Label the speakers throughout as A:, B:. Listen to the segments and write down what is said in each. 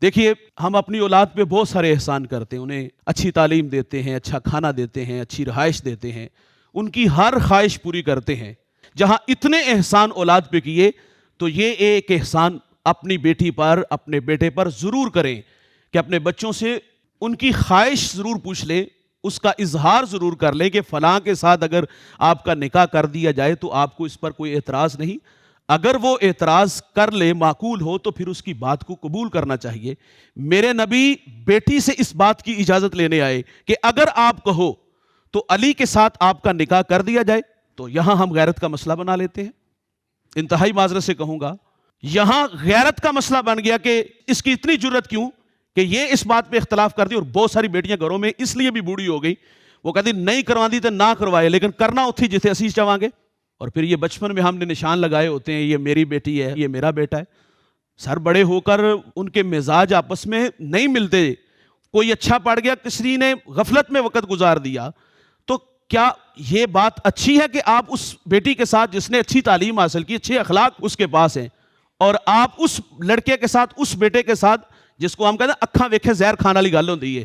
A: دیکھیے ہم اپنی اولاد پہ بہت سارے احسان کرتے ہیں، انہیں اچھی تعلیم دیتے ہیں، اچھا کھانا دیتے ہیں، اچھی رہائش دیتے ہیں، ان کی ہر خواہش پوری کرتے ہیں۔ جہاں اتنے احسان اولاد پہ کیے تو یہ ایک احسان اپنی بیٹی پر، اپنے بیٹے پر ضرور کریں کہ اپنے بچوں سے ان کی خواہش ضرور پوچھ لیں، اس کا اظہار ضرور کر لیں کہ فلاں کے ساتھ اگر آپ کا نکاح کر دیا جائے تو آپ کو اس پر کوئی اعتراض نہیں۔ اگر وہ اعتراض کر لے، معقول ہو، تو پھر اس کی بات کو قبول کرنا چاہیے۔ میرے نبی بیٹی سے اس بات کی اجازت لینے آئے کہ اگر آپ کہو تو علی کے ساتھ آپ کا نکاح کر دیا جائے، تو یہاں ہم غیرت کا مسئلہ بنا لیتے ہیں۔ انتہائی معذرت سے کہوں گا، یہاں غیرت کا مسئلہ بن گیا کہ اس کی اتنی جرت کیوں کہ یہ اس بات پہ اختلاف کر دی، اور بہت ساری بیٹیاں گھروں میں اس لیے بھی بوڑھی ہو گئی، وہ کہتی نہیں کروا دی تو نہ کروائے، لیکن کرنا اتھی جتھے اسی چاہاں گے۔ اور پھر یہ بچپن میں ہم نے نشان لگائے ہوتے ہیں، یہ میری بیٹی ہے، یہ میرا بیٹا ہے۔ سر بڑے ہو کر ان کے مزاج آپس میں نہیں ملتے، کوئی اچھا پڑ گیا، کسی نے غفلت میں وقت گزار دیا، تو کیا یہ بات اچھی ہے کہ آپ اس بیٹی کے ساتھ جس نے اچھی تعلیم حاصل کی، اچھے اخلاق اس کے پاس ہیں، اور آپ اس لڑکے کے ساتھ، اس بیٹے کے ساتھ جس کو ہم کہتے ہیں اکھاں ویکھے زہر کھان والی گل ہوندی ہے،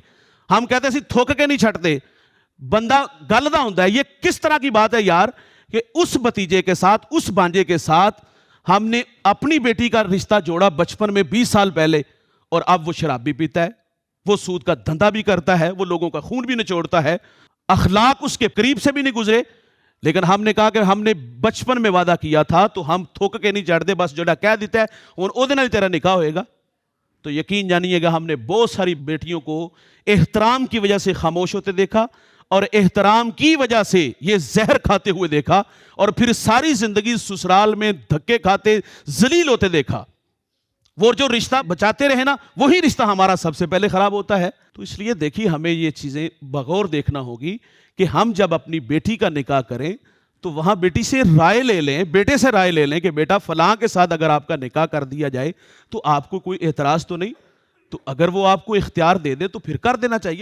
A: ہم کہتے ہیں تھوک کے نہیں چھٹتے، بندہ گل دا ہوندا ہے، یہ کس طرح کی بات ہے یار کہ اس بھتیجے کے ساتھ، اس بانجے کے ساتھ ہم نے اپنی بیٹی کا رشتہ جوڑا بچپن میں 20 سال پہلے، اور اب وہ شراب بھی پیتا ہے، وہ سود کا دھندا بھی کرتا ہے، وہ لوگوں کا خون بھی نچوڑتا ہے، اخلاق اس کے قریب سے بھی نہیں گزرے، لیکن ہم نے کہا کہ ہم نے بچپن میں وعدہ کیا تھا تو ہم تھوک کے نہیں چڑھتے، بس جڑا کہہ دیتا ہے اور او دے نال تیرا نکاح ہوئے گا۔ تو یقین جانیے گا ہم نے بہت ساری بیٹیوں کو احترام کی وجہ سے خاموش ہوتے دیکھا، اور احترام کی وجہ سے یہ زہر کھاتے ہوئے دیکھا، اور پھر ساری زندگی سسرال میں دھکے کھاتے ذلیل ہوتے دیکھا۔ وہ جو رشتہ بچاتے رہے نا، وہی رشتہ ہمارا سب سے پہلے خراب ہوتا ہے۔ تو اس لیے دیکھیے ہمیں یہ چیزیں بغور دیکھنا ہوگی کہ ہم جب اپنی بیٹی کا نکاح کریں تو وہاں بیٹی سے رائے لے لیں، بیٹے سے رائے لے لیں کہ بیٹا فلاں کے ساتھ اگر آپ کا نکاح کر دیا جائے تو آپ کو کوئی اعتراض تو نہیں، تو اگر وہ آپ کو اختیار دے دے تو پھر کر دینا چاہیے۔